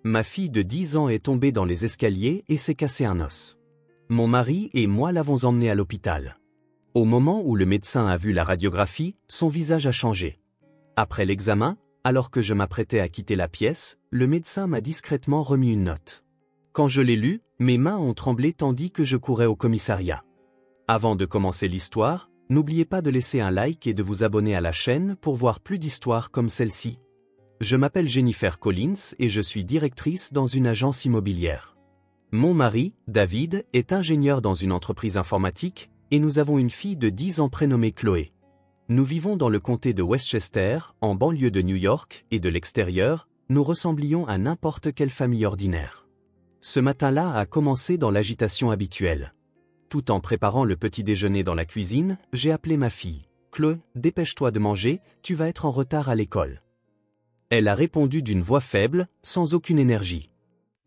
Ma fille de 10 ans est tombée dans les escaliers et s'est cassé un os. Mon mari et moi l'avons emmenée à l'hôpital. Au moment où le médecin a vu la radiographie, son visage a changé. Après l'examen, alors que je m'apprêtais à quitter la pièce, le médecin m'a discrètement remis une note. Quand je l'ai lue, mes mains ont tremblé tandis que je courais au commissariat. Avant de commencer l'histoire, n'oubliez pas de laisser un like et de vous abonner à la chaîne pour voir plus d'histoires comme celle-ci. Je m'appelle Jennifer Collins et je suis directrice dans une agence immobilière. Mon mari, David, est ingénieur dans une entreprise informatique et nous avons une fille de 10 ans prénommée Chloé. Nous vivons dans le comté de Westchester, en banlieue de New York, et de l'extérieur, nous ressemblions à n'importe quelle famille ordinaire. Ce matin-là a commencé dans l'agitation habituelle. Tout en préparant le petit déjeuner dans la cuisine, j'ai appelé ma fille. « Chloé, dépêche-toi de manger, tu vas être en retard à l'école. » Elle a répondu d'une voix faible, sans aucune énergie.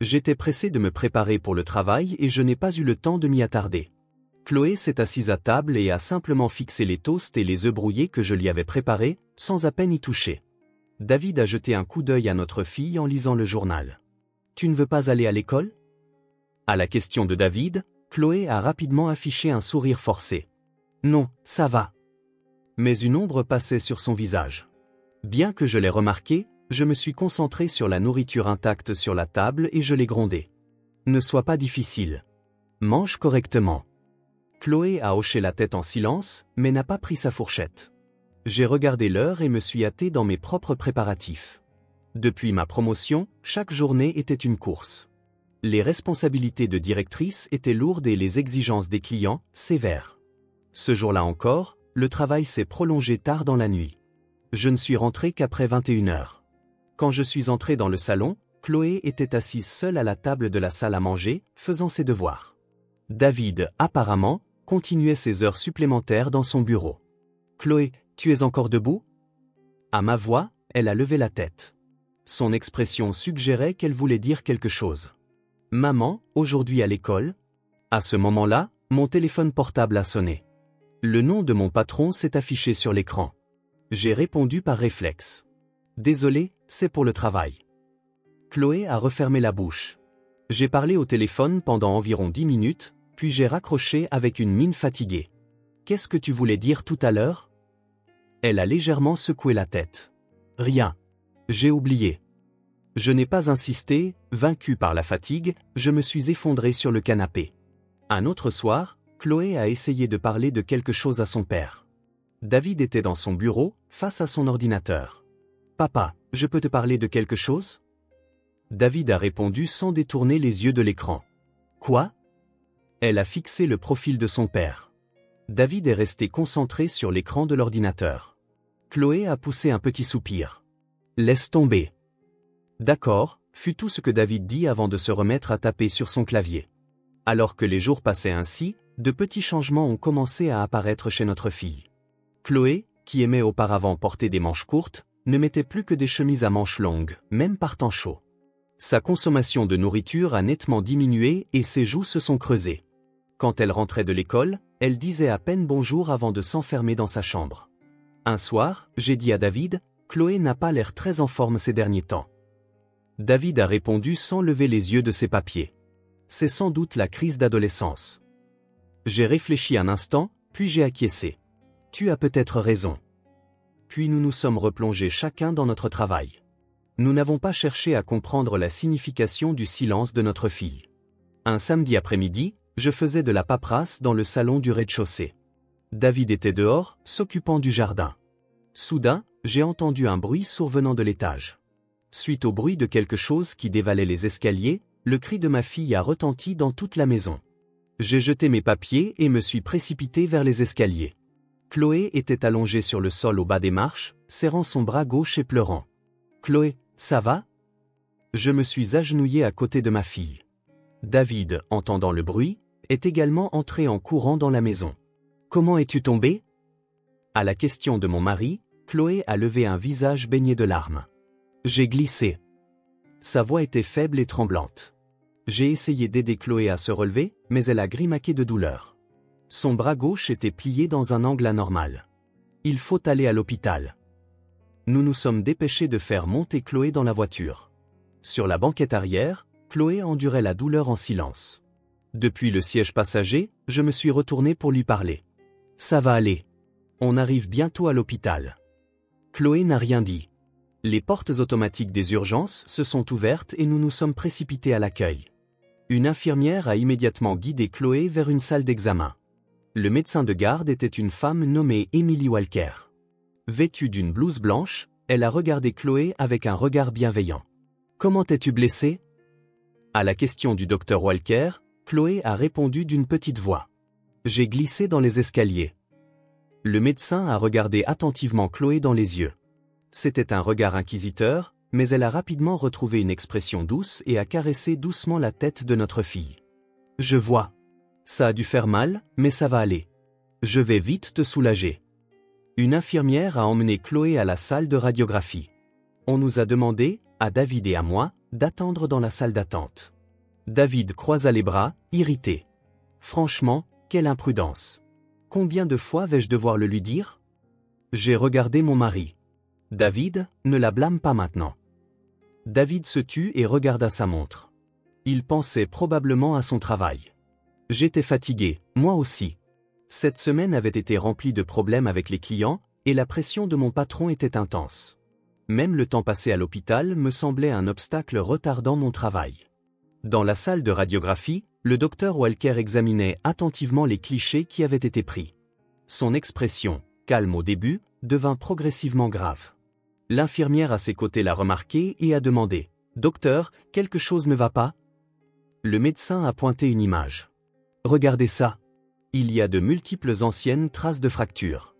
J'étais pressé de me préparer pour le travail et je n'ai pas eu le temps de m'y attarder. Chloé s'est assise à table et a simplement fixé les toasts et les œufs brouillés que je lui avais préparés, sans à peine y toucher. David a jeté un coup d'œil à notre fille en lisant le journal. « Tu ne veux pas aller à l'école ?» À la question de David, Chloé a rapidement affiché un sourire forcé. « Non, ça va. » Mais une ombre passait sur son visage. Bien que je l'ai remarqué, je me suis concentré sur la nourriture intacte sur la table et je l'ai grondé. « Ne sois pas difficile. Mange correctement. » Chloé a hoché la tête en silence, mais n'a pas pris sa fourchette. J'ai regardé l'heure et me suis hâté dans mes propres préparatifs. Depuis ma promotion, chaque journée était une course. Les responsabilités de directrice étaient lourdes et les exigences des clients, sévères. Ce jour-là encore, le travail s'est prolongé tard dans la nuit. Je ne suis rentré qu'après 21h. Quand je suis entré dans le salon, Chloé était assise seule à la table de la salle à manger, faisant ses devoirs. David, apparemment, continuait ses heures supplémentaires dans son bureau. « Chloé, tu es encore debout ?» À ma voix, elle a levé la tête. Son expression suggérait qu'elle voulait dire quelque chose. « Maman, aujourd'hui à l'école ?» À ce moment-là, mon téléphone portable a sonné. Le nom de mon patron s'est affiché sur l'écran. J'ai répondu par réflexe. « Désolé, c'est pour le travail. » Chloé a refermé la bouche. J'ai parlé au téléphone pendant environ 10 minutes, puis j'ai raccroché avec une mine fatiguée. « Qu'est-ce que tu voulais dire tout à l'heure ?» Elle a légèrement secoué la tête. « Rien. J'ai oublié. » Je n'ai pas insisté, vaincu par la fatigue, je me suis effondré sur le canapé. Un autre soir, Chloé a essayé de parler de quelque chose à son père. David était dans son bureau, face à son ordinateur. « Papa, je peux te parler de quelque chose ?» David a répondu sans détourner les yeux de l'écran. « Quoi ?» Elle a fixé le profil de son père. David est resté concentré sur l'écran de l'ordinateur. Chloé a poussé un petit soupir. « Laisse tomber. » D'accord, fut tout ce que David dit avant de se remettre à taper sur son clavier. Alors que les jours passaient ainsi, de petits changements ont commencé à apparaître chez notre fille. Chloé, qui aimait auparavant porter des manches courtes, ne mettait plus que des chemises à manches longues, même par temps chaud. Sa consommation de nourriture a nettement diminué et ses joues se sont creusées. Quand elle rentrait de l'école, elle disait à peine bonjour avant de s'enfermer dans sa chambre. Un soir, j'ai dit à David, « Chloé n'a pas l'air très en forme ces derniers temps. » David a répondu sans lever les yeux de ses papiers. « C'est sans doute la crise d'adolescence. » J'ai réfléchi un instant, puis j'ai acquiescé. « Tu as peut-être raison. » Puis nous nous sommes replongés chacun dans notre travail. Nous n'avons pas cherché à comprendre la signification du silence de notre fille. Un samedi après-midi, je faisais de la paperasse dans le salon du rez-de-chaussée. David était dehors, s'occupant du jardin. Soudain, j'ai entendu un bruit survenant de l'étage. Suite au bruit de quelque chose qui dévalait les escaliers, le cri de ma fille a retenti dans toute la maison. J'ai jeté mes papiers et me suis précipité vers les escaliers. Chloé était allongée sur le sol au bas des marches, serrant son bras gauche et pleurant. « Chloé, ça va ?» Je me suis agenouillé à côté de ma fille. David, entendant le bruit, est également entré en courant dans la maison. « Comment es-tu tombée ?» À la question de mon mari, Chloé a levé un visage baigné de larmes. « J'ai glissé. » Sa voix était faible et tremblante. J'ai essayé d'aider Chloé à se relever, mais elle a grimaqué de douleur. Son bras gauche était plié dans un angle anormal. « Il faut aller à l'hôpital. » Nous nous sommes dépêchés de faire monter Chloé dans la voiture. Sur la banquette arrière, Chloé endurait la douleur en silence. Depuis le siège passager, je me suis retourné pour lui parler. Ça va aller. On arrive bientôt à l'hôpital. Chloé n'a rien dit. Les portes automatiques des urgences se sont ouvertes et nous nous sommes précipités à l'accueil. Une infirmière a immédiatement guidé Chloé vers une salle d'examen. Le médecin de garde était une femme nommée Emily Walker. Vêtue d'une blouse blanche, elle a regardé Chloé avec un regard bienveillant. « Comment es-tu blessée » À la question du docteur Walker, Chloé a répondu d'une petite voix. « J'ai glissé dans les escaliers. » Le médecin a regardé attentivement Chloé dans les yeux. C'était un regard inquisiteur, mais elle a rapidement retrouvé une expression douce et a caressé doucement la tête de notre fille. « Je vois. Ça a dû faire mal, mais ça va aller. Je vais vite te soulager. » Une infirmière a emmené Chloé à la salle de radiographie. On nous a demandé, à David et à moi, d'attendre dans la salle d'attente. David croisa les bras, irrité. Franchement, quelle imprudence. Combien de fois vais-je devoir le lui dire ? J'ai regardé mon mari. David, ne la blâme pas maintenant. David se tut et regarda sa montre. Il pensait probablement à son travail. J'étais fatigué, moi aussi. Cette semaine avait été remplie de problèmes avec les clients, et la pression de mon patron était intense. Même le temps passé à l'hôpital me semblait un obstacle retardant mon travail. Dans la salle de radiographie, le docteur Walker examinait attentivement les clichés qui avaient été pris. Son expression, calme au début, devint progressivement grave. L'infirmière à ses côtés l'a remarqué et a demandé « Docteur, quelque chose ne va pas ?» Le médecin a pointé une image. « Regardez ça. Il y a de multiples anciennes traces de fractures. »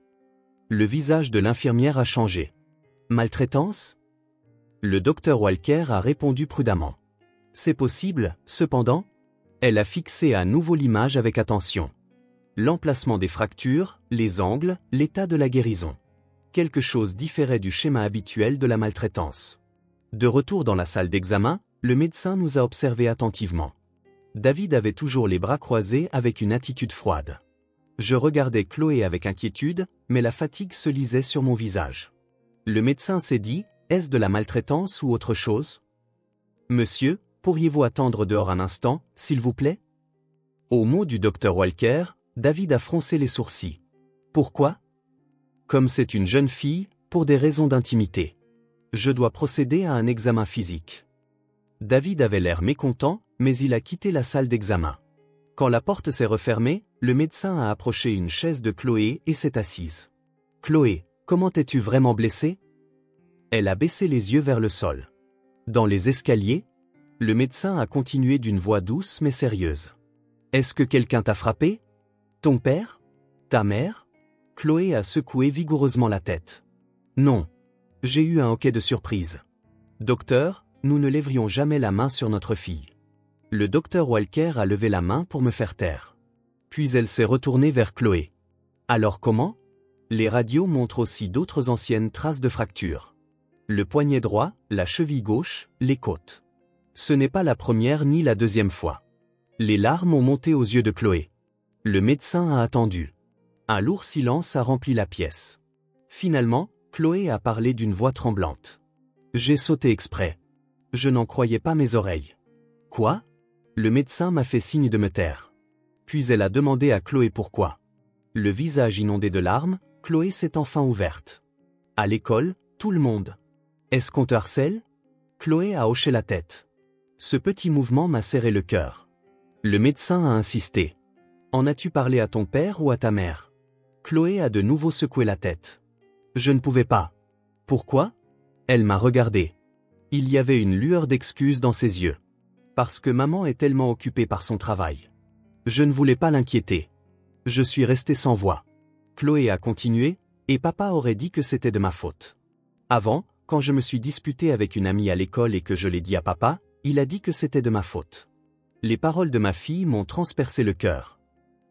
Le visage de l'infirmière a changé. « Maltraitance ?» Le docteur Walker a répondu prudemment. « C'est possible, cependant ?» Elle a fixé à nouveau l'image avec attention. L'emplacement des fractures, les angles, l'état de la guérison. Quelque chose différait du schéma habituel de la maltraitance. De retour dans la salle d'examen, le médecin nous a observés attentivement. David avait toujours les bras croisés avec une attitude froide. Je regardais Chloé avec inquiétude, mais la fatigue se lisait sur mon visage. Le médecin s'est dit, est-ce de la maltraitance ou autre chose ? Monsieur, pourriez-vous attendre dehors un instant, s'il vous plaît ? Au mot du docteur Walker, David a froncé les sourcils. Pourquoi ? Comme c'est une jeune fille, pour des raisons d'intimité. Je dois procéder à un examen physique. David avait l'air mécontent, mais il a quitté la salle d'examen. Quand la porte s'est refermée, le médecin a approché une chaise de Chloé et s'est assise. « Chloé, comment es-tu vraiment blessée ?» Elle a baissé les yeux vers le sol. Dans les escaliers, le médecin a continué d'une voix douce mais sérieuse. « Est-ce que quelqu'un t'a frappé ? Ton père ? Ta mère ? » Chloé a secoué vigoureusement la tête. « Non. J'ai eu un hoquet de surprise. Docteur, nous ne lèverions jamais la main sur notre fille. » Le docteur Walker a levé la main pour me faire taire. Puis elle s'est retournée vers Chloé. « Alors comment ? » Les radios montrent aussi d'autres anciennes traces de fractures. Le poignet droit, la cheville gauche, les côtes. Ce n'est pas la première ni la deuxième fois. Les larmes ont monté aux yeux de Chloé. Le médecin a attendu. Un lourd silence a rempli la pièce. Finalement, Chloé a parlé d'une voix tremblante. J'ai sauté exprès. Je n'en croyais pas mes oreilles. Quoi ? Le médecin m'a fait signe de me taire. Puis elle a demandé à Chloé pourquoi. Le visage inondé de larmes, Chloé s'est enfin ouverte. À l'école, tout le monde. Est-ce qu'on te harcèle ? Chloé a hoché la tête. Ce petit mouvement m'a serré le cœur. Le médecin a insisté. En as-tu parlé à ton père ou à ta mère ? Chloé a de nouveau secoué la tête. Je ne pouvais pas. Pourquoi ? Elle m'a regardé. Il y avait une lueur d'excuse dans ses yeux. Parce que maman est tellement occupée par son travail. Je ne voulais pas l'inquiéter. Je suis resté sans voix. Chloé a continué, et papa aurait dit que c'était de ma faute. Avant, quand je me suis disputé avec une amie à l'école et que je l'ai dit à papa, il a dit que c'était de ma faute. Les paroles de ma fille m'ont transpercé le cœur.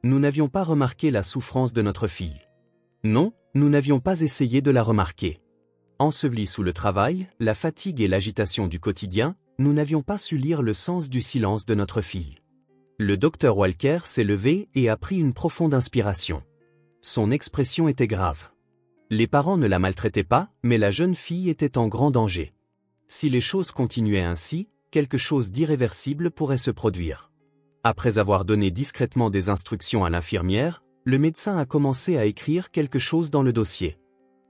Nous n'avions pas remarqué la souffrance de notre fille. Non, nous n'avions pas essayé de la remarquer. Ensevelis sous le travail, la fatigue et l'agitation du quotidien, nous n'avions pas su lire le sens du silence de notre fille. Le docteur Walker s'est levé et a pris une profonde inspiration. Son expression était grave. Les parents ne la maltraitaient pas, mais la jeune fille était en grand danger. Si les choses continuaient ainsi, quelque chose d'irréversible pourrait se produire. Après avoir donné discrètement des instructions à l'infirmière, le médecin a commencé à écrire quelque chose dans le dossier.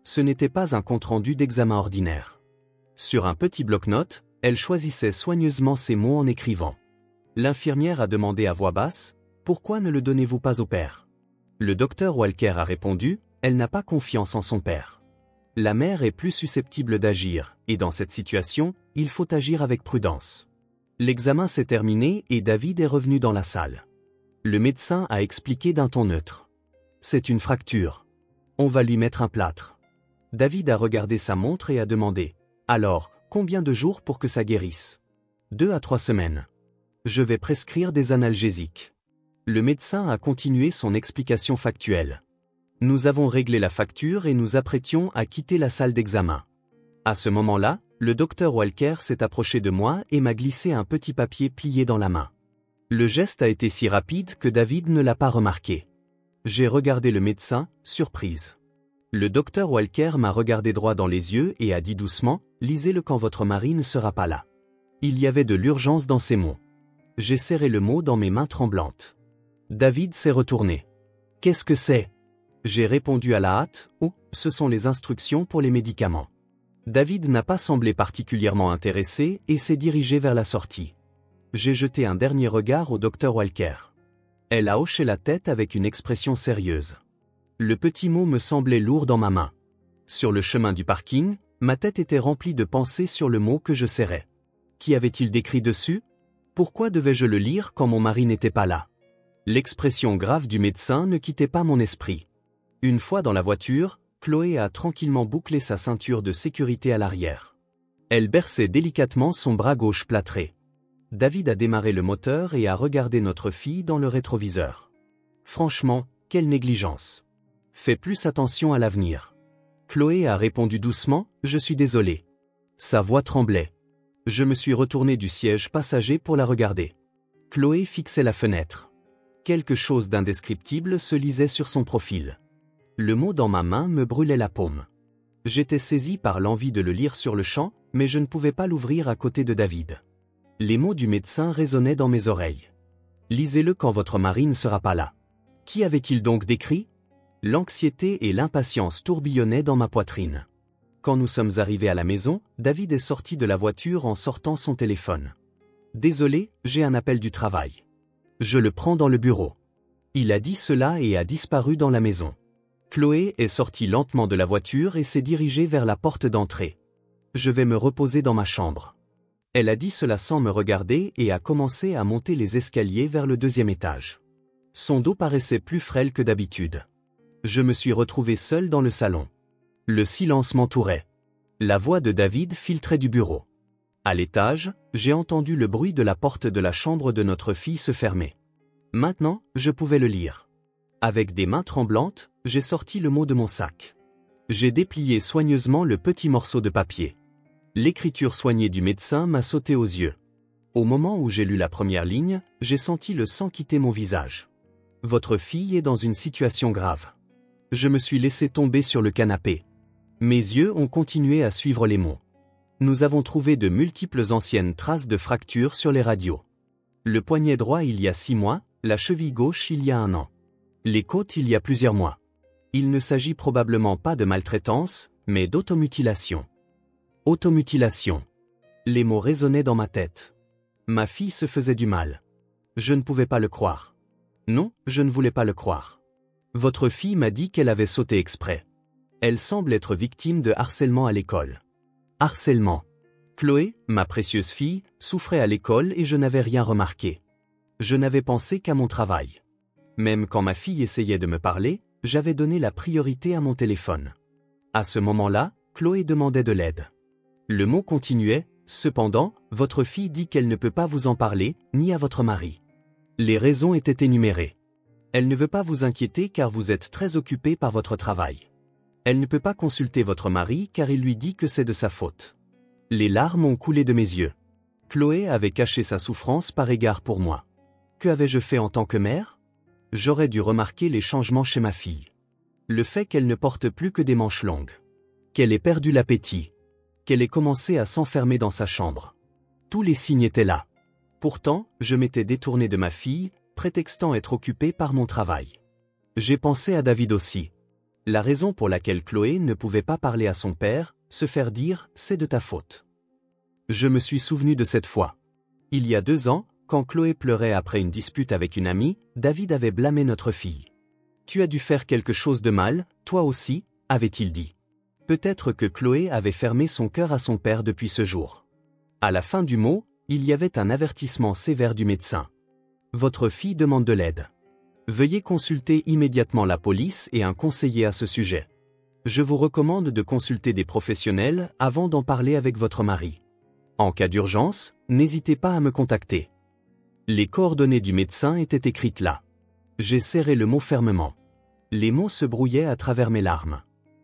Ce n'était pas un compte-rendu d'examen ordinaire. Sur un petit bloc-notes, elle choisissait soigneusement ses mots en écrivant. L'infirmière a demandé à voix basse, « Pourquoi ne le donnez-vous pas au père ?» Le docteur Walker a répondu, « Elle n'a pas confiance en son père. La mère est plus susceptible d'agir, et dans cette situation, il faut agir avec prudence. » L'examen s'est terminé et David est revenu dans la salle. Le médecin a expliqué d'un ton neutre. « C'est une fracture. On va lui mettre un plâtre. » David a regardé sa montre et a demandé, « Alors, combien de jours pour que ça guérisse ? 2 à 3 semaines. Je vais prescrire des analgésiques. » Le médecin a continué son explication factuelle. Nous avons réglé la facture et nous apprêtions à quitter la salle d'examen. À ce moment-là, le docteur Walker s'est approché de moi et m'a glissé un petit papier plié dans la main. Le geste a été si rapide que David ne l'a pas remarqué. J'ai regardé le médecin, surprise. Le docteur Walker m'a regardé droit dans les yeux et a dit doucement, « Lisez-le quand votre mari ne sera pas là. » Il y avait de l'urgence dans ces mots. J'ai serré le mot dans mes mains tremblantes. David s'est retourné. « Qu'est-ce que c'est ?» J'ai répondu à la hâte, « Oh, ce sont les instructions pour les médicaments. » David n'a pas semblé particulièrement intéressé et s'est dirigé vers la sortie. J'ai jeté un dernier regard au docteur Walker. Elle a hoché la tête avec une expression sérieuse. Le petit mot me semblait lourd dans ma main. Sur le chemin du parking, ma tête était remplie de pensées sur le mot que je serrais. Qu'y avait-il décrit dessus ? Pourquoi devais-je le lire quand mon mari n'était pas là ? L'expression grave du médecin ne quittait pas mon esprit. Une fois dans la voiture, Chloé a tranquillement bouclé sa ceinture de sécurité à l'arrière. Elle berçait délicatement son bras gauche plâtré. David a démarré le moteur et a regardé notre fille dans le rétroviseur. Franchement, quelle négligence. Fais plus attention à l'avenir. Chloé a répondu doucement, « Je suis désolé. » Sa voix tremblait. Je me suis retourné du siège passager pour la regarder. Chloé fixait la fenêtre. Quelque chose d'indescriptible se lisait sur son profil. Le mot dans ma main me brûlait la paume. J'étais saisi par l'envie de le lire sur le champ, mais je ne pouvais pas l'ouvrir à côté de David. Les mots du médecin résonnaient dans mes oreilles. Lisez-le quand votre mari ne sera pas là. Qui avait-il donc décrit ? L'anxiété et l'impatience tourbillonnaient dans ma poitrine. Quand nous sommes arrivés à la maison, David est sorti de la voiture en sortant son téléphone. Désolé, j'ai un appel du travail. Je le prends dans le bureau. Il a dit cela et a disparu dans la maison. Chloé est sortie lentement de la voiture et s'est dirigée vers la porte d'entrée. Je vais me reposer dans ma chambre. Elle a dit cela sans me regarder et a commencé à monter les escaliers vers le 2e étage. Son dos paraissait plus frêle que d'habitude. Je me suis retrouvé seul dans le salon. Le silence m'entourait. La voix de David filtrait du bureau. À l'étage, j'ai entendu le bruit de la porte de la chambre de notre fille se fermer. Maintenant, je pouvais le lire. Avec des mains tremblantes, j'ai sorti le mot de mon sac. J'ai déplié soigneusement le petit morceau de papier. L'écriture soignée du médecin m'a sauté aux yeux. Au moment où j'ai lu la première ligne, j'ai senti le sang quitter mon visage. Votre fille est dans une situation grave. Je me suis laissé tomber sur le canapé. Mes yeux ont continué à suivre les mots. Nous avons trouvé de multiples anciennes traces de fractures sur les radios. Le poignet droit il y a 6 mois, la cheville gauche il y a 1 an. Les côtes il y a plusieurs mois. Il ne s'agit probablement pas de maltraitance, mais d'automutilation. Automutilation. Les mots résonnaient dans ma tête. Ma fille se faisait du mal. Je ne pouvais pas le croire. Non, je ne voulais pas le croire. Votre fille m'a dit qu'elle avait sauté exprès. Elle semble être victime de harcèlement à l'école. Harcèlement. Chloé, ma précieuse fille, souffrait à l'école et je n'avais rien remarqué. Je n'avais pensé qu'à mon travail. Même quand ma fille essayait de me parler, j'avais donné la priorité à mon téléphone. À ce moment-là, Chloé demandait de l'aide. Le mot continuait, cependant, votre fille dit qu'elle ne peut pas vous en parler, ni à votre mari. Les raisons étaient énumérées. Elle ne veut pas vous inquiéter car vous êtes très occupé par votre travail. Elle ne peut pas consulter votre mari car il lui dit que c'est de sa faute. Les larmes ont coulé de mes yeux. Chloé avait caché sa souffrance par égard pour moi. Que avais-je fait en tant que mère ? J'aurais dû remarquer les changements chez ma fille. Le fait qu'elle ne porte plus que des manches longues. Qu'elle ait perdu l'appétit. qu'elle ait commencé à s'enfermer dans sa chambre. Tous les signes étaient là. Pourtant, je m'étais détourné de ma fille, prétextant être occupé par mon travail. J'ai pensé à David aussi. La raison pour laquelle Chloé ne pouvait pas parler à son père, se faire dire « c'est de ta faute ». Je me suis souvenu de cette fois. Il y a 2 ans, quand Chloé pleurait après une dispute avec une amie, David avait blâmé notre fille. « Tu as dû faire quelque chose de mal, toi aussi », avait-il dit. Peut-être que Chloé avait fermé son cœur à son père depuis ce jour. À la fin du mot, il y avait un avertissement sévère du médecin. « Votre fille demande de l'aide. Veuillez consulter immédiatement la police et un conseiller à ce sujet. Je vous recommande de consulter des professionnels avant d'en parler avec votre mari. En cas d'urgence, n'hésitez pas à me contacter. » Les coordonnées du médecin étaient écrites là. J'ai serré le mot fermement. Les mots se brouillaient à travers mes larmes.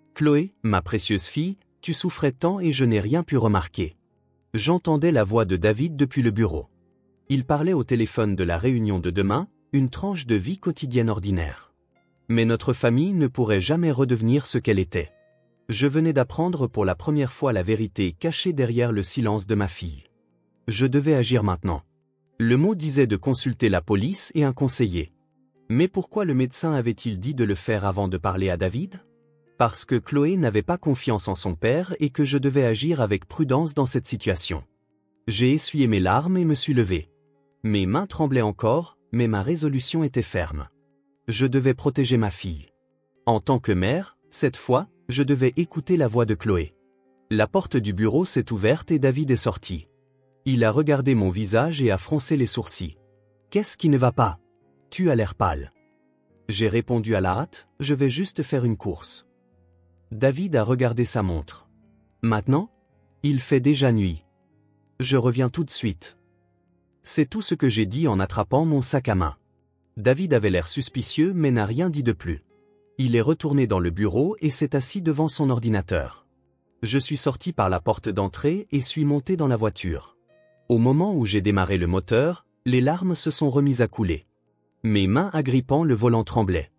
« Chloé, ma précieuse fille, tu souffrais tant et je n'ai rien pu remarquer. » J'entendais la voix de David depuis le bureau. Il parlait au téléphone de la réunion de demain, une tranche de vie quotidienne ordinaire. Mais notre famille ne pourrait jamais redevenir ce qu'elle était. Je venais d'apprendre pour la première fois la vérité cachée derrière le silence de ma fille. Je devais agir maintenant. Le mot disait de consulter la police et un conseiller. Mais pourquoi le médecin avait-il dit de le faire avant de parler à David ? Parce que Chloé n'avait pas confiance en son père et que je devais agir avec prudence dans cette situation. J'ai essuyé mes larmes et me suis levé. Mes mains tremblaient encore, mais ma résolution était ferme. Je devais protéger ma fille. En tant que mère, cette fois, je devais écouter la voix de Chloé. La porte du bureau s'est ouverte et David est sorti. Il a regardé mon visage et a froncé les sourcils. « Qu'est-ce qui ne va pas ? Tu as l'air pâle. » J'ai répondu à la hâte, « Je vais juste faire une course. » David a regardé sa montre. « Maintenant ? Il fait déjà nuit. Je reviens tout de suite. » C'est tout ce que j'ai dit en attrapant mon sac à main. David avait l'air suspicieux mais n'a rien dit de plus. Il est retourné dans le bureau et s'est assis devant son ordinateur. Je suis sorti par la porte d'entrée et suis monté dans la voiture. Au moment où j'ai démarré le moteur, les larmes se sont remises à couler. Mes mains agrippant le volant tremblaient.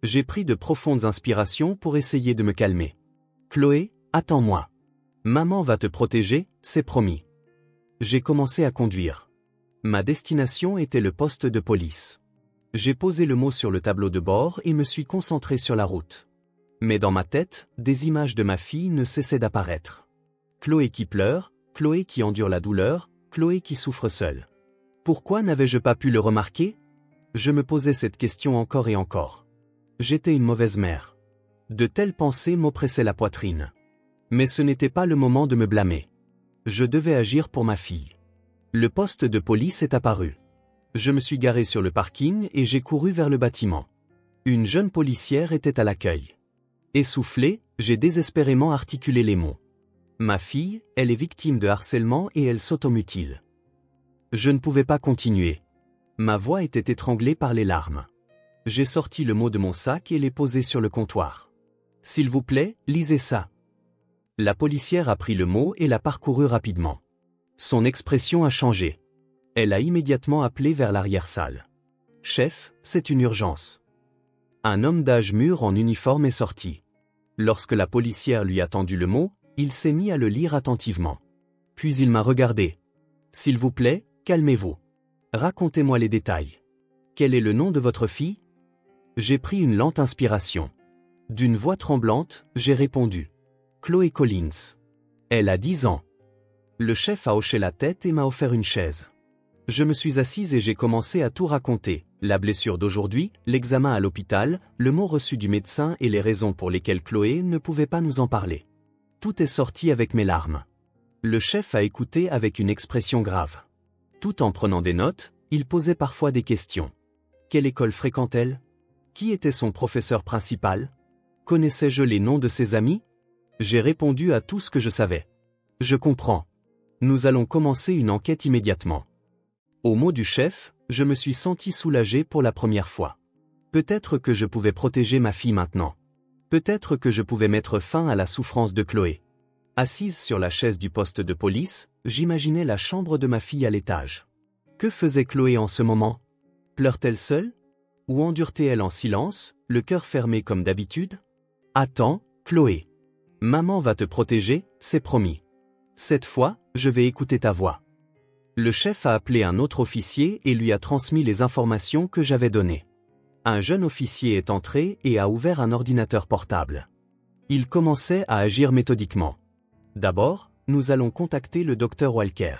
J'ai pris de profondes inspirations pour essayer de me calmer. « Chloé, attends-moi. Maman va te protéger, c'est promis. » J'ai commencé à conduire. Ma destination était le poste de police. J'ai posé le mot sur le tableau de bord et me suis concentré sur la route. Mais dans ma tête, des images de ma fille ne cessaient d'apparaître. Chloé qui pleure, Chloé qui endure la douleur, Chloé qui souffre seule. Pourquoi n'avais-je pas pu le remarquer ? Je me posais cette question encore et encore. J'étais une mauvaise mère. De telles pensées m'oppressaient la poitrine. Mais ce n'était pas le moment de me blâmer. Je devais agir pour ma fille. Le poste de police est apparu. Je me suis garé sur le parking et j'ai couru vers le bâtiment. Une jeune policière était à l'accueil. Essoufflé, j'ai désespérément articulé les mots. Ma fille, elle est victime de harcèlement et elle s'automutile. Je ne pouvais pas continuer. Ma voix était étranglée par les larmes. J'ai sorti le mot de mon sac et l'ai posé sur le comptoir. « S'il vous plaît, lisez ça. » La policière a pris le mot et l'a parcouru rapidement. Son expression a changé. Elle a immédiatement appelé vers l'arrière-salle. « Chef, c'est une urgence. » Un homme d'âge mûr en uniforme est sorti. Lorsque la policière lui a tendu le mot, il s'est mis à le lire attentivement. Puis il m'a regardé. « S'il vous plaît, calmez-vous. Racontez-moi les détails. Quel est le nom de votre fille ? » J'ai pris une lente inspiration. D'une voix tremblante, j'ai répondu. « Chloé Collins. Elle a 10 ans. » Le chef a hoché la tête et m'a offert une chaise. Je me suis assise et j'ai commencé à tout raconter, la blessure d'aujourd'hui, l'examen à l'hôpital, le mot reçu du médecin et les raisons pour lesquelles Chloé ne pouvait pas nous en parler. Tout est sorti avec mes larmes. Le chef a écouté avec une expression grave. Tout en prenant des notes, il posait parfois des questions. Quelle école fréquente-t-elle ? Qui était son professeur principal ? Connaissais-je les noms de ses amis ? J'ai répondu à tout ce que je savais. Je comprends. Nous allons commencer une enquête immédiatement. Au mot du chef, je me suis senti soulagé pour la première fois. Peut-être que je pouvais protéger ma fille maintenant. Peut-être que je pouvais mettre fin à la souffrance de Chloé. Assise sur la chaise du poste de police, j'imaginais la chambre de ma fille à l'étage. Que faisait Chloé en ce moment ? Pleure-t-elle seule ? Ou endure-t-elle en silence, le cœur fermé comme d'habitude ? Attends, Chloé. Maman va te protéger, c'est promis. Cette fois, je vais écouter ta voix. Le chef a appelé un autre officier et lui a transmis les informations que j'avais données. Un jeune officier est entré et a ouvert un ordinateur portable. Il commençait à agir méthodiquement. D'abord, nous allons contacter le docteur Walker.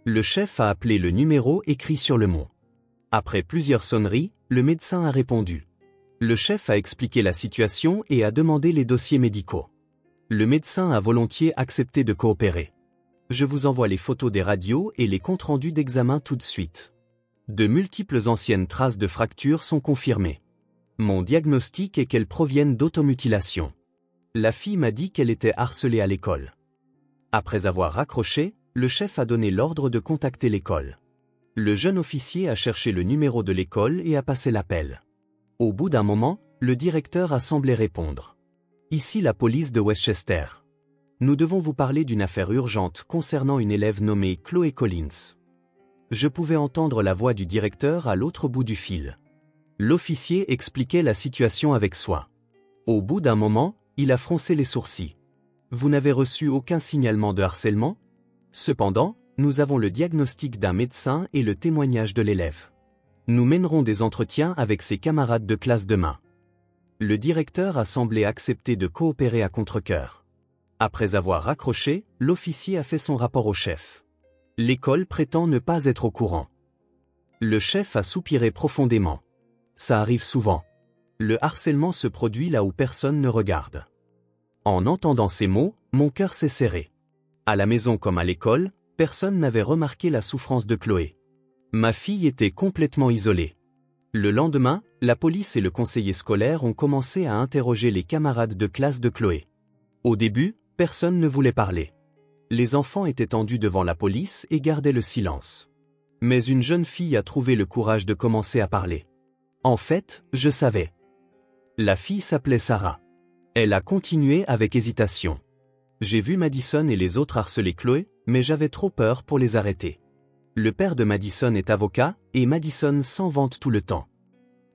Le chef a appelé le numéro écrit sur le mot. Après plusieurs sonneries, le médecin a répondu. Le chef a expliqué la situation et a demandé les dossiers médicaux. Le médecin a volontiers accepté de coopérer. Je vous envoie les photos des radios et les comptes rendus d'examen tout de suite. De multiples anciennes traces de fractures sont confirmées. Mon diagnostic est qu'elles proviennent d'automutilation. La fille m'a dit qu'elle était harcelée à l'école. Après avoir raccroché, le chef a donné l'ordre de contacter l'école. Le jeune officier a cherché le numéro de l'école et a passé l'appel. Au bout d'un moment, le directeur a semblé répondre. Ici la police de Westchester. Nous devons vous parler d'une affaire urgente concernant une élève nommée Chloé Collins. Je pouvais entendre la voix du directeur à l'autre bout du fil. L'officier expliquait la situation avec soin. Au bout d'un moment, il a froncé les sourcils. Vous n'avez reçu aucun signalement de harcèlement? Cependant, nous avons le diagnostic d'un médecin et le témoignage de l'élève. Nous mènerons des entretiens avec ses camarades de classe demain. Le directeur a semblé accepter de coopérer à contre-cœur. Après avoir raccroché, l'officier a fait son rapport au chef. L'école prétend ne pas être au courant. Le chef a soupiré profondément. Ça arrive souvent. Le harcèlement se produit là où personne ne regarde. En entendant ces mots, mon cœur s'est serré. À la maison comme à l'école, personne n'avait remarqué la souffrance de Chloé. Ma fille était complètement isolée. Le lendemain, la police et le conseiller scolaire ont commencé à interroger les camarades de classe de Chloé. Au début, personne ne voulait parler. Les enfants étaient tendus devant la police et gardaient le silence. Mais une jeune fille a trouvé le courage de commencer à parler. En fait, je savais. La fille s'appelait Sarah. Elle a continué avec hésitation. J'ai vu Madison et les autres harceler Chloé, mais j'avais trop peur pour les arrêter. Le père de Madison est avocat, et Madison s'en vante tout le temps.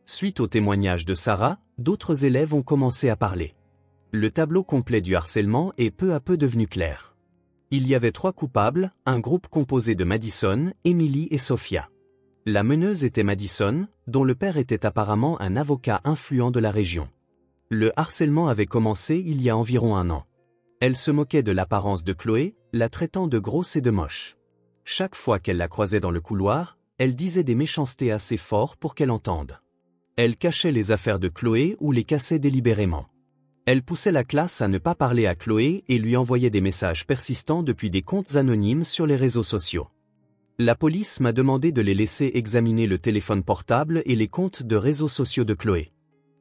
Suite au témoignage de Sarah, d'autres élèves ont commencé à parler. Le tableau complet du harcèlement est peu à peu devenu clair. Il y avait 3 coupables, un groupe composé de Madison, Emily et Sophia. La meneuse était Madison, dont le père était apparemment un avocat influent de la région. Le harcèlement avait commencé il y a environ 1 an. Elle se moquait de l'apparence de Chloé, la traitant de grosse et de moche. Chaque fois qu'elle la croisait dans le couloir, elle disait des méchancetés assez fortes pour qu'elle entende. Elle cachait les affaires de Chloé ou les cassait délibérément. Elle poussait la classe à ne pas parler à Chloé et lui envoyait des messages persistants depuis des comptes anonymes sur les réseaux sociaux. La police m'a demandé de les laisser examiner le téléphone portable et les comptes de réseaux sociaux de Chloé.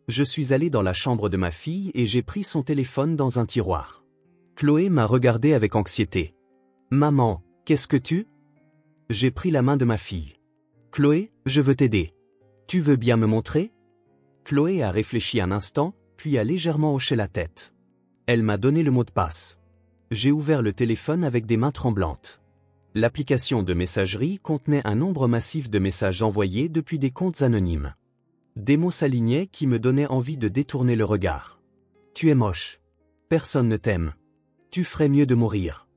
Je suis allé dans la chambre de ma fille et j'ai pris son téléphone dans un tiroir. Chloé m'a regardé avec anxiété. « Maman, qu'est-ce que tu… » J'ai pris la main de ma fille. « Chloé, je veux t'aider. Tu veux bien me montrer ?» Chloé a réfléchi un instant, puis a légèrement hoché la tête. Elle m'a donné le mot de passe. J'ai ouvert le téléphone avec des mains tremblantes. L'application de messagerie contenait un nombre massif de messages envoyés depuis des comptes anonymes. Des mots s'alignaient qui me donnaient envie de détourner le regard. « Tu es moche. Personne ne t'aime. Tu ferais mieux de mourir.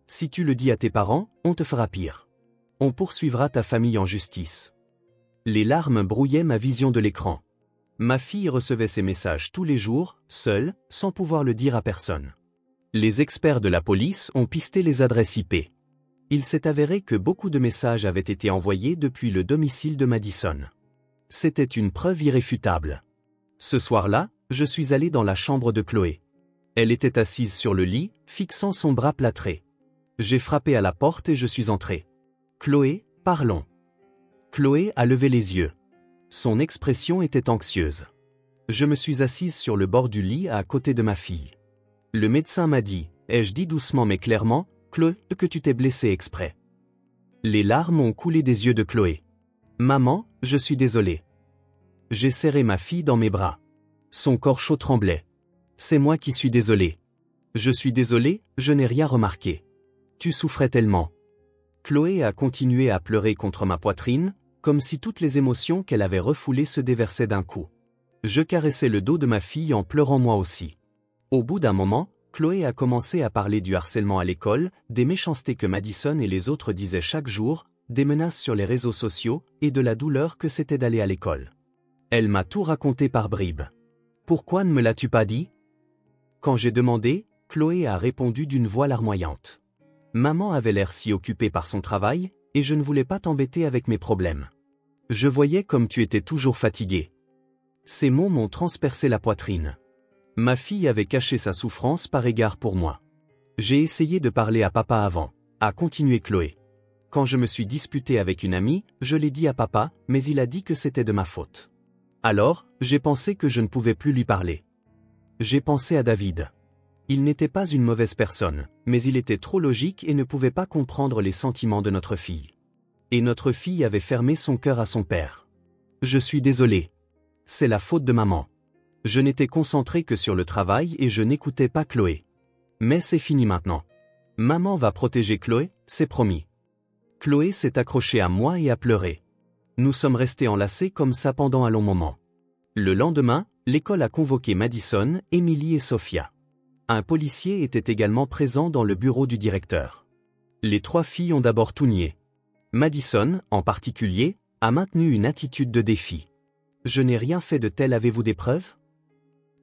Si tu le dis à tes parents, on te fera pire. On poursuivra ta famille en justice. » Les larmes brouillaient ma vision de l'écran. Ma fille recevait ces messages tous les jours, seule, sans pouvoir le dire à personne. Les experts de la police ont pisté les adresses IP. Il s'est avéré que beaucoup de messages avaient été envoyés depuis le domicile de Madison. C'était une preuve irréfutable. Ce soir-là, je suis allé dans la chambre de Chloé. Elle était assise sur le lit, fixant son bras plâtré. J'ai frappé à la porte et je suis entré. « Chloé, parlons. » Chloé a levé les yeux. Son expression était anxieuse. Je me suis assise sur le bord du lit à côté de ma fille. Le médecin m'a dit, ai-je dit doucement mais clairement, Chloé, que tu t'es blessée exprès. Les larmes ont coulé des yeux de Chloé. Maman, je suis désolée. J'ai serré ma fille dans mes bras. Son corps chaud tremblait. C'est moi qui suis désolée. Je suis désolée, je n'ai rien remarqué. Tu souffrais tellement. Chloé a continué à pleurer contre ma poitrine, comme si toutes les émotions qu'elle avait refoulées se déversaient d'un coup. Je caressais le dos de ma fille en pleurant moi aussi. Au bout d'un moment, Chloé a commencé à parler du harcèlement à l'école, des méchancetés que Madison et les autres disaient chaque jour, des menaces sur les réseaux sociaux, et de la douleur que c'était d'aller à l'école. Elle m'a tout raconté par bribes. Pourquoi ne me l'as-tu pas dit? Quand j'ai demandé, Chloé a répondu d'une voix larmoyante. Maman avait l'air si occupée par son travail, et je ne voulais pas t'embêter avec mes problèmes. Je voyais comme tu étais toujours fatigué. Ces mots m'ont transpercé la poitrine. Ma fille avait caché sa souffrance par égard pour moi. J'ai essayé de parler à papa avant, a continué Chloé. Quand je me suis disputée avec une amie, je l'ai dit à papa, mais il a dit que c'était de ma faute. Alors, j'ai pensé que je ne pouvais plus lui parler. J'ai pensé à David. Il n'était pas une mauvaise personne, mais il était trop logique et ne pouvait pas comprendre les sentiments de notre fille. Et notre fille avait fermé son cœur à son père. Je suis désolé. C'est la faute de maman. Je n'étais concentré que sur le travail et je n'écoutais pas Chloé. Mais c'est fini maintenant. Maman va protéger Chloé, c'est promis. Chloé s'est accrochée à moi et a pleuré. Nous sommes restés enlacés comme ça pendant un long moment. Le lendemain, l'école a convoqué Madison, Emily et Sophia. Un policier était également présent dans le bureau du directeur. Les trois filles ont d'abord tout nié. Madison, en particulier, a maintenu une attitude de défi. « Je n'ai rien fait de tel, avez-vous des preuves ?»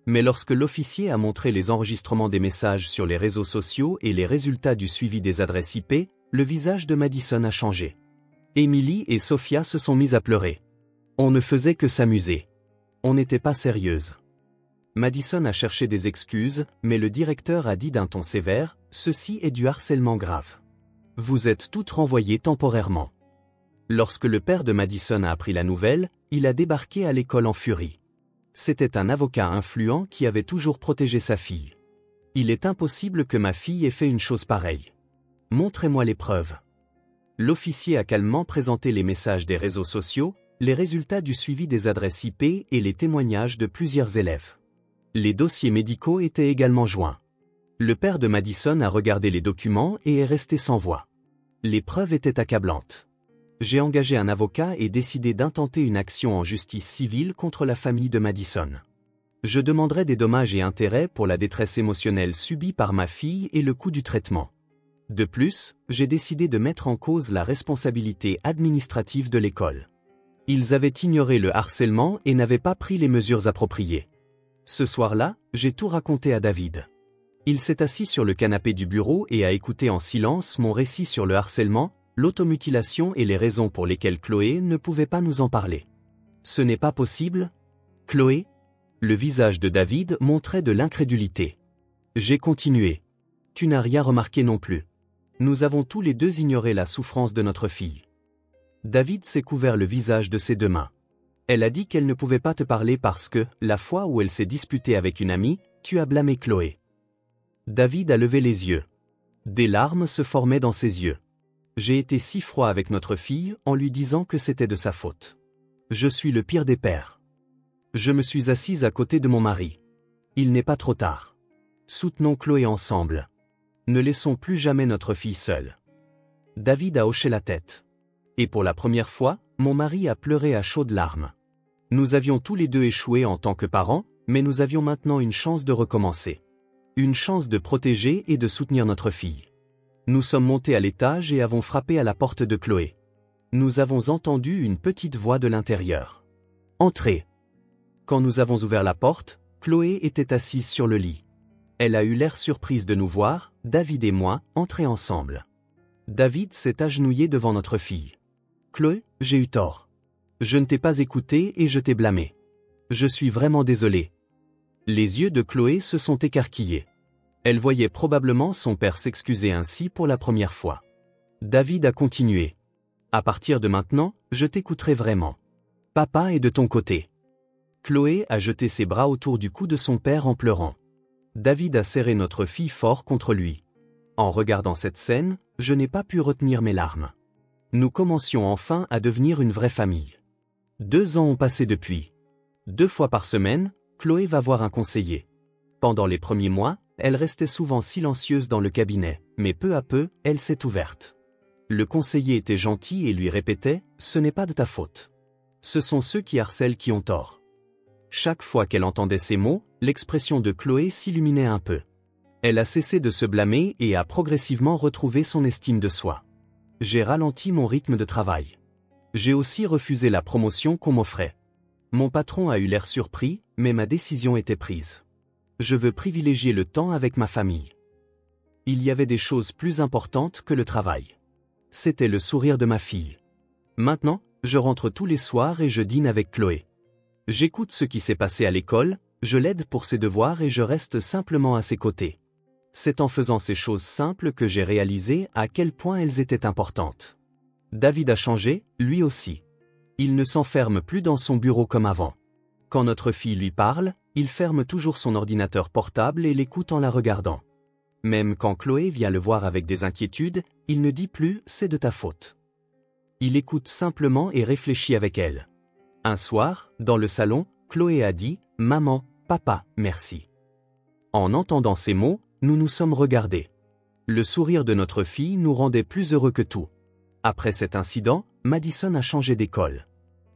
Mais lorsque l'officier a montré les enregistrements des messages sur les réseaux sociaux et les résultats du suivi des adresses IP, le visage de Madison a changé. Emily et Sophia se sont mises à pleurer. On ne faisait que s'amuser. On n'était pas sérieuse. Madison a cherché des excuses, mais le directeur a dit d'un ton sévère, « Ceci est du harcèlement grave. Vous êtes toutes renvoyées temporairement. » Lorsque le père de Madison a appris la nouvelle, il a débarqué à l'école en furie. C'était un avocat influent qui avait toujours protégé sa fille. « Il est impossible que ma fille ait fait une chose pareille. Montrez-moi les preuves. » L'officier a calmement présenté les messages des réseaux sociaux, les résultats du suivi des adresses IP et les témoignages de plusieurs élèves. Les dossiers médicaux étaient également joints. Le père de Madison a regardé les documents et est resté sans voix. Les preuves étaient accablantes. J'ai engagé un avocat et décidé d'intenter une action en justice civile contre la famille de Madison. Je demanderai des dommages et intérêts pour la détresse émotionnelle subie par ma fille et le coût du traitement. De plus, j'ai décidé de mettre en cause la responsabilité administrative de l'école. Ils avaient ignoré le harcèlement et n'avaient pas pris les mesures appropriées. Ce soir-là, j'ai tout raconté à David. Il s'est assis sur le canapé du bureau et a écouté en silence mon récit sur le harcèlement, l'automutilation et les raisons pour lesquelles Chloé ne pouvait pas nous en parler. Ce n'est pas possible, Chloé? Le visage de David montrait de l'incrédulité. J'ai continué. Tu n'as rien remarqué non plus. Nous avons tous les deux ignoré la souffrance de notre fille. David s'est couvert le visage de ses deux mains. Elle a dit qu'elle ne pouvait pas te parler parce que, la fois où elle s'est disputée avec une amie, tu as blâmé Chloé. David a levé les yeux. Des larmes se formaient dans ses yeux. J'ai été si froid avec notre fille en lui disant que c'était de sa faute. Je suis le pire des pères. Je me suis assise à côté de mon mari. Il n'est pas trop tard. Soutenons Chloé ensemble. Ne laissons plus jamais notre fille seule. David a hoché la tête. Et pour la première fois, mon mari a pleuré à chaudes larmes. Nous avions tous les deux échoué en tant que parents, mais nous avions maintenant une chance de recommencer. Une chance de protéger et de soutenir notre fille. Nous sommes montés à l'étage et avons frappé à la porte de Chloé. Nous avons entendu une petite voix de l'intérieur. « Entrez !» Quand nous avons ouvert la porte, Chloé était assise sur le lit. Elle a eu l'air surprise de nous voir, David et moi, entrer ensemble. David s'est agenouillé devant notre fille. « Chloé, j'ai eu tort. Je ne t'ai pas écouté et je t'ai blâmé. Je suis vraiment désolé. » Les yeux de Chloé se sont écarquillés. Elle voyait probablement son père s'excuser ainsi pour la première fois. David a continué. « À partir de maintenant, je t'écouterai vraiment. Papa est de ton côté. » Chloé a jeté ses bras autour du cou de son père en pleurant. David a serré notre fille fort contre lui. En regardant cette scène, je n'ai pas pu retenir mes larmes. Nous commencions enfin à devenir une vraie famille. 2 ans ont passé depuis. 2 fois par semaine, Chloé va voir un conseiller. Pendant les premiers mois, elle restait souvent silencieuse dans le cabinet, mais peu à peu, elle s'est ouverte. Le conseiller était gentil et lui répétait « Ce n'est pas de ta faute. Ce sont ceux qui harcèlent qui ont tort. » Chaque fois qu'elle entendait ces mots, l'expression de Chloé s'illuminait un peu. Elle a cessé de se blâmer et a progressivement retrouvé son estime de soi. J'ai ralenti mon rythme de travail. J'ai aussi refusé la promotion qu'on m'offrait. Mon patron a eu l'air surpris, mais ma décision était prise. Je veux privilégier le temps avec ma famille. Il y avait des choses plus importantes que le travail. C'était le sourire de ma fille. Maintenant, je rentre tous les soirs et je dîne avec Chloé. J'écoute ce qui s'est passé à l'école, je l'aide pour ses devoirs et je reste simplement à ses côtés. C'est en faisant ces choses simples que j'ai réalisé à quel point elles étaient importantes. David a changé, lui aussi. Il ne s'enferme plus dans son bureau comme avant. Quand notre fille lui parle, il ferme toujours son ordinateur portable et l'écoute en la regardant. Même quand Chloé vient le voir avec des inquiétudes, il ne dit plus « c'est de ta faute ». Il écoute simplement et réfléchit avec elle. Un soir, dans le salon, Chloé a dit « Maman, papa, merci ». En entendant ces mots, nous nous sommes regardés. Le sourire de notre fille nous rendait plus heureux que tout. Après cet incident, Madison a changé d'école.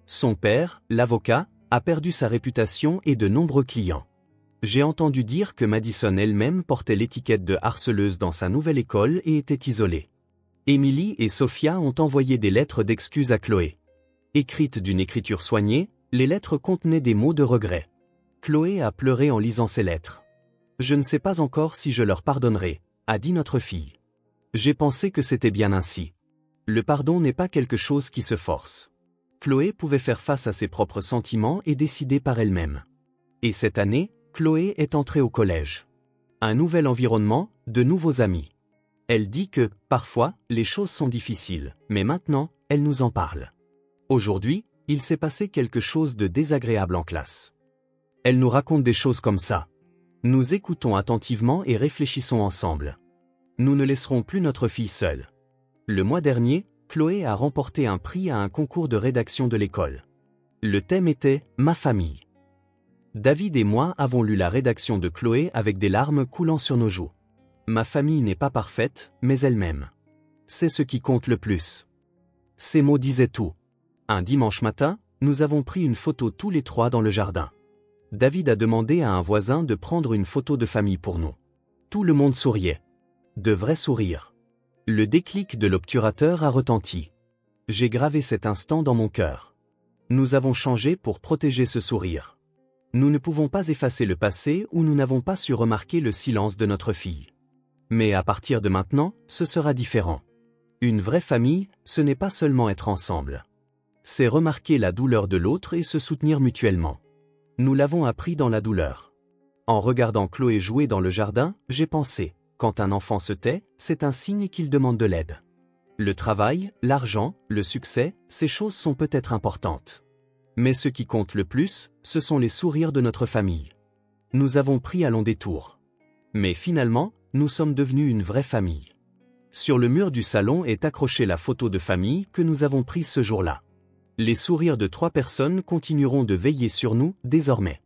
Son père, l'avocat, a perdu sa réputation et de nombreux clients. J'ai entendu dire que Madison elle-même portait l'étiquette de harceleuse dans sa nouvelle école et était isolée. Emily et Sophia ont envoyé des lettres d'excuses à Chloé. Écrites d'une écriture soignée, les lettres contenaient des mots de regret. Chloé a pleuré en lisant ces lettres. « Je ne sais pas encore si je leur pardonnerai », a dit notre fille. J'ai pensé que c'était bien ainsi. Le pardon n'est pas quelque chose qui se force. Chloé pouvait faire face à ses propres sentiments et décider par elle-même. Et cette année, Chloé est entrée au collège. Un nouvel environnement, de nouveaux amis. Elle dit que, parfois, les choses sont difficiles, mais maintenant, elle nous en parle. Aujourd'hui, il s'est passé quelque chose de désagréable en classe. Elle nous raconte des choses comme ça. Nous écoutons attentivement et réfléchissons ensemble. Nous ne laisserons plus notre fille seule. Le mois dernier, Chloé a remporté un prix à un concours de rédaction de l'école. Le thème était « Ma famille ». David et moi avons lu la rédaction de Chloé avec des larmes coulant sur nos joues. Ma famille n'est pas parfaite, mais elle m'aime. C'est ce qui compte le plus. Ces mots disaient tout. Un dimanche matin, nous avons pris une photo tous les trois dans le jardin. David a demandé à un voisin de prendre une photo de famille pour nous. Tout le monde souriait. De vrais sourires. Le déclic de l'obturateur a retenti. J'ai gravé cet instant dans mon cœur. Nous avons changé pour protéger ce sourire. Nous ne pouvons pas effacer le passé où nous n'avons pas su remarquer le silence de notre fille. Mais à partir de maintenant, ce sera différent. Une vraie famille, ce n'est pas seulement être ensemble. C'est remarquer la douleur de l'autre et se soutenir mutuellement. Nous l'avons appris dans la douleur. En regardant Chloé jouer dans le jardin, j'ai pensé, quand un enfant se tait, c'est un signe qu'il demande de l'aide. Le travail, l'argent, le succès, ces choses sont peut-être importantes. Mais ce qui compte le plus, ce sont les sourires de notre famille. Nous avons pris un long détour. Mais finalement, nous sommes devenus une vraie famille. Sur le mur du salon est accrochée la photo de famille que nous avons prise ce jour-là. Les sourires de 3 personnes continueront de veiller sur nous, désormais.